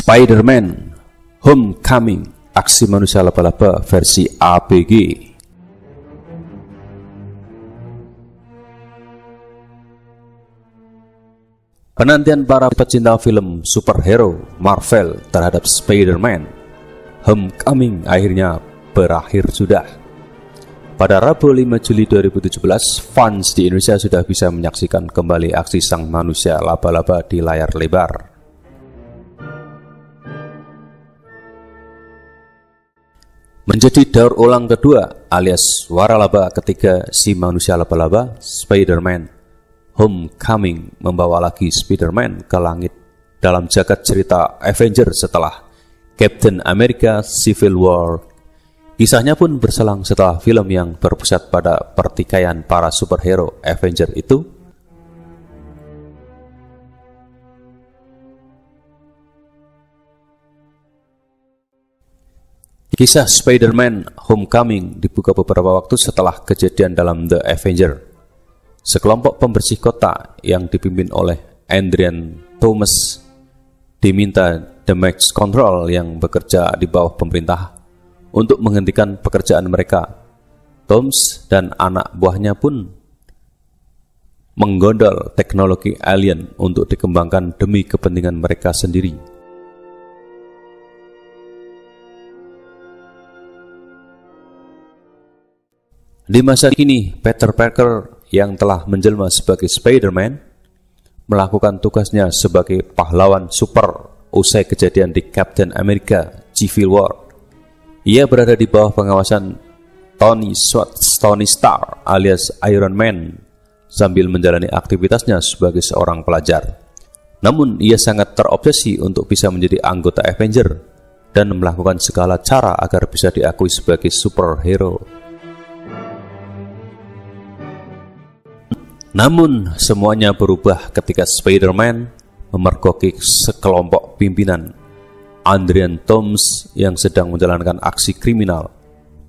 Spider-Man Homecoming, aksi manusia laba-laba versi ABG. Penantian para pecinta film superhero Marvel terhadap Spider-Man Homecoming akhirnya berakhir sudah. Pada Rabu 5 Juli 2017, fans di Indonesia sudah bisa menyaksikan kembali aksi sang manusia laba-laba di layar lebar. Menjadi daur ulang kedua alias waralaba ketiga si manusia laba-laba, Spider-Man Homecoming membawa lagi Spider-Man ke langit dalam jagat cerita Avengers setelah Captain America Civil War. Kisahnya pun berselang setelah film yang berpusat pada pertikaian para superhero Avengers itu. Kisah Spider-Man Homecoming dibuka beberapa waktu setelah kejadian dalam The Avenger. Sekelompok pembersih kota yang dipimpin oleh Adrian Thomas diminta damage control yang bekerja di bawah pemerintah untuk menghentikan pekerjaan mereka. Thomas dan anak buahnya pun menggondol teknologi alien untuk dikembangkan demi kepentingan mereka sendiri. Di masa kini, Peter Parker yang telah menjelma sebagai Spider-Man melakukan tugasnya sebagai pahlawan super usai kejadian di Captain America Civil War. Ia berada di bawah pengawasan Tony Stark alias Iron Man sambil menjalani aktivitasnya sebagai seorang pelajar. Namun, ia sangat terobsesi untuk bisa menjadi anggota Avenger dan melakukan segala cara agar bisa diakui sebagai superhero. Namun, semuanya berubah ketika Spider-Man memergoki sekelompok pimpinan Adrian Thomas yang sedang menjalankan aksi kriminal.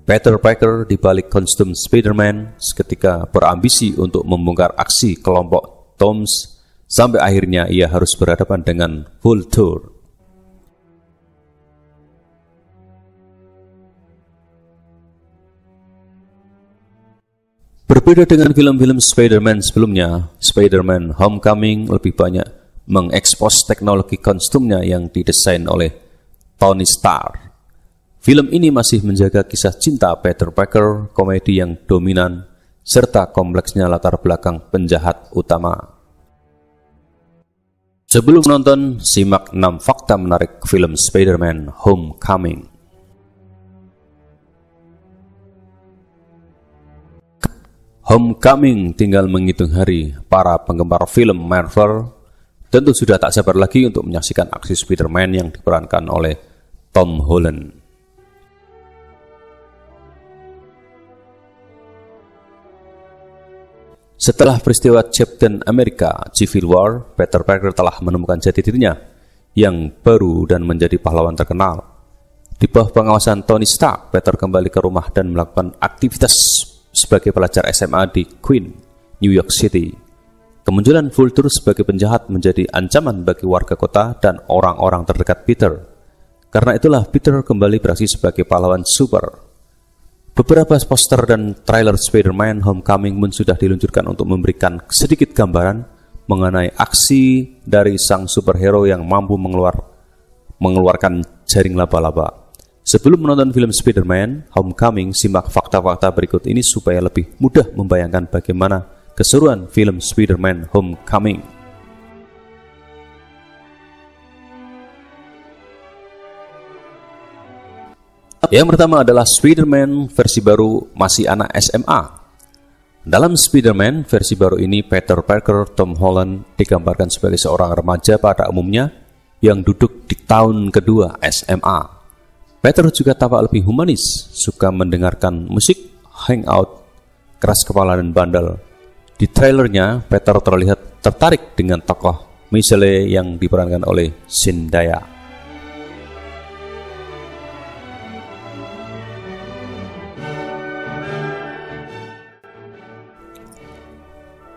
Peter Parker di balik kostum Spider-Man seketika berambisi untuk membongkar aksi kelompok Thomas sampai akhirnya ia harus berhadapan dengan Vulture. Berbeda dengan film-film Spider-Man sebelumnya, Spider-Man Homecoming lebih banyak mengekspos teknologi kostumnya yang didesain oleh Tony Stark. Film ini masih menjaga kisah cinta Peter Parker, komedi yang dominan, serta kompleksnya latar belakang penjahat utama. Sebelum menonton, simak 6 fakta menarik film Spider-Man Homecoming. Homecoming tinggal menghitung hari. Para penggemar film Marvel tentu sudah tak sabar lagi untuk menyaksikan aksi Spider-Man yang diperankan oleh Tom Holland. Setelah peristiwa Captain America Civil War, Peter Parker telah menemukan jati dirinya yang baru dan menjadi pahlawan terkenal. Di bawah pengawasan Tony Stark, Peter kembali ke rumah dan melakukan aktivitas sebagai pelajar SMA di Queens, New York City. Kemunculan Vulture sebagai penjahat menjadi ancaman bagi warga kota dan orang-orang terdekat Peter. Karena itulah Peter kembali beraksi sebagai pahlawan super. Beberapa poster dan trailer Spider-Man Homecoming pun sudah diluncurkan untuk memberikan sedikit gambaran mengenai aksi dari sang superhero yang mampu mengeluarkan jaring laba-laba. Sebelum menonton film Spider-Man Homecoming, simak fakta-fakta berikut ini supaya lebih mudah membayangkan bagaimana keseruan film Spider-Man Homecoming. Yang pertama adalah Spider-Man versi baru masih anak SMA. Dalam Spider-Man versi baru ini, Peter Parker Tom Holland digambarkan sebagai seorang remaja pada umumnya yang duduk di tahun kedua SMA. Peter juga tampak lebih humanis, suka mendengarkan musik, hangout, keras kepala dan bandel. Di trailernya, Peter terlihat tertarik dengan tokoh Michelle yang diperankan oleh Zendaya.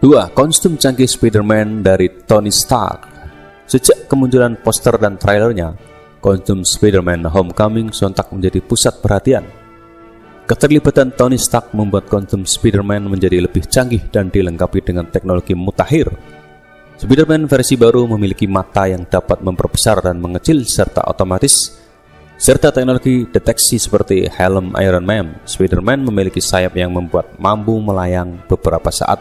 Dua, kostum canggih Spider-Man dari Tony Stark. Sejak kemunculan poster dan trailernya, kostum Spider-Man Homecoming sontak menjadi pusat perhatian. Keterlibatan Tony Stark membuat kostum Spider-Man menjadi lebih canggih dan dilengkapi dengan teknologi mutakhir. Spider-Man versi baru memiliki mata yang dapat memperbesar dan mengecil serta otomatis, serta teknologi deteksi seperti helm Iron Man. Spider-Man memiliki sayap yang membuat mampu melayang beberapa saat.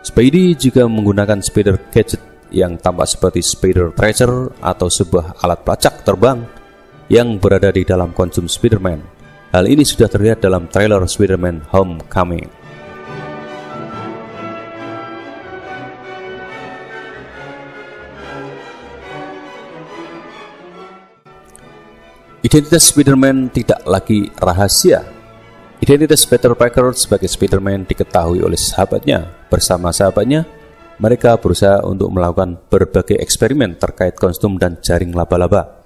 Spidey juga menggunakan Spider Gadget yang tampak seperti Spider Tracer atau sebuah alat pelacak terbang yang berada di dalam kostum Spider-Man. Hal ini sudah terlihat dalam trailer Spider-Man Homecoming. Identitas Spider-Man tidak lagi rahasia. Identitas Peter Parker sebagai Spider-Man diketahui oleh sahabatnya. Bersama sahabatnya, mereka berusaha untuk melakukan berbagai eksperimen terkait kostum dan jaring laba-laba.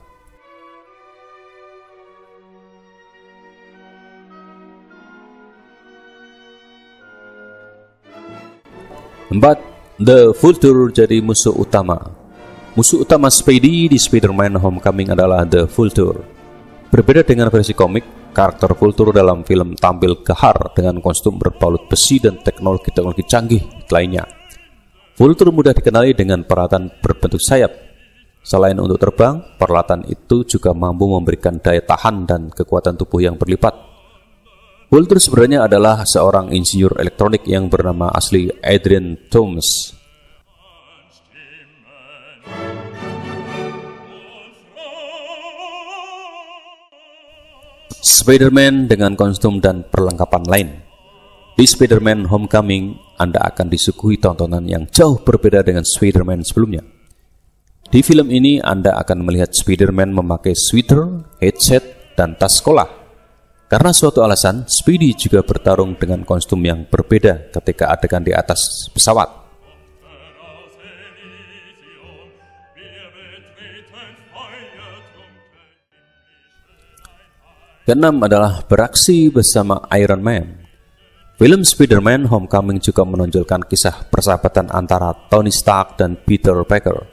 Empat, The Vulture jadi musuh utama. Musuh utama Spidey di Spider-Man Homecoming adalah The Vulture. Berbeda dengan versi komik, karakter Vulture dalam film tampil gahar dengan kostum berbalut besi dan teknologi-teknologi canggih lainnya. Vulture mudah dikenali dengan peralatan berbentuk sayap. Selain untuk terbang, peralatan itu juga mampu memberikan daya tahan dan kekuatan tubuh yang berlipat. Vulture sebenarnya adalah seorang insinyur elektronik yang bernama asli Adrian Toomes. Spider-Man dengan kostum dan perlengkapan lain. Di Spider-Man Homecoming, Anda akan disuguhi tontonan yang jauh berbeda dengan Spider-Man sebelumnya. Di film ini, Anda akan melihat Spider-Man memakai sweater, headset, dan tas sekolah. Karena suatu alasan, Spidey juga bertarung dengan kostum yang berbeda ketika adegan di atas pesawat. Keenam adalah beraksi bersama Iron Man. Film Spider-Man Homecoming juga menonjolkan kisah persahabatan antara Tony Stark dan Peter Parker.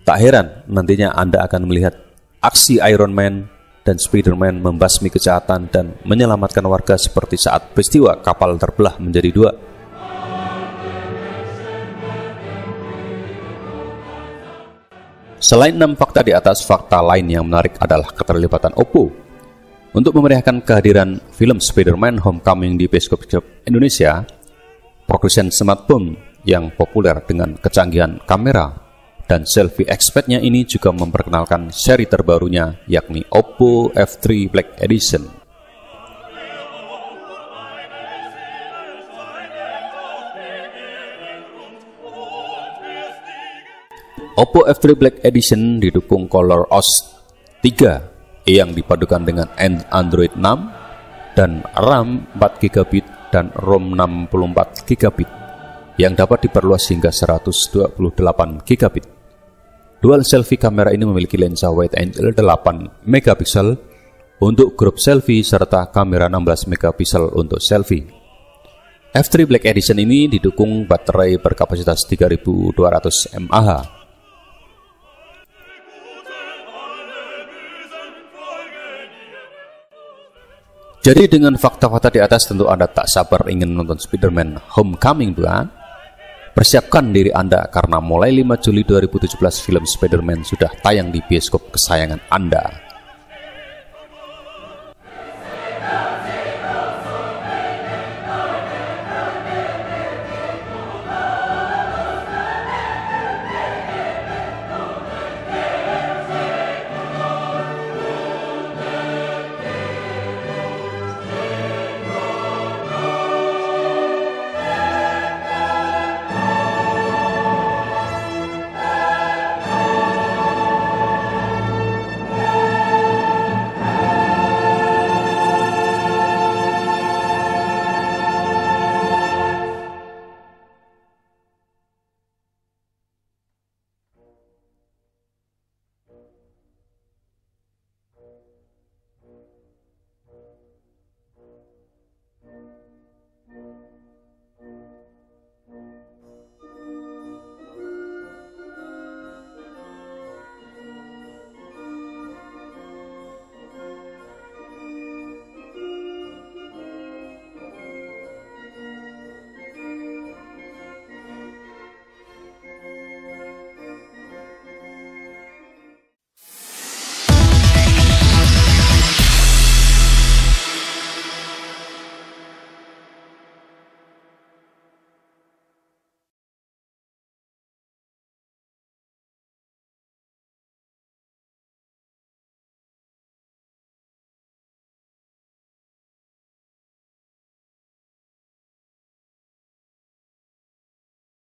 Tak heran nantinya Anda akan melihat aksi Iron Man dan Spider-Man membasmi kejahatan dan menyelamatkan warga seperti saat peristiwa kapal terbelah menjadi dua. Selain 6 fakta di atas, fakta lain yang menarik adalah keterlibatan Oppo. Untuk memeriahkan kehadiran film Spider-Man Homecoming di bioskop Indonesia, produsen smartphone yang populer dengan kecanggihan kamera dan selfie expertnya ini juga memperkenalkan seri terbarunya, yakni Oppo F3 Black Edition. Oppo F3 Black Edition didukung ColorOS 3 yang dipadukan dengan Android 6 dan RAM 4GB dan ROM 64GB yang dapat diperluas hingga 128GB. Dual selfie kamera ini memiliki lensa wide angle 8MP untuk grup selfie serta kamera 16MP untuk selfie. F3 Black Edition ini didukung baterai berkapasitas 3200 mAh. Jadi dengan fakta-fakta di atas tentu Anda tak sabar ingin menonton Spider-Man Homecoming, bukan? Persiapkan diri Anda karena mulai 5 Juli 2017 film Spider-Man sudah tayang di bioskop kesayangan Anda.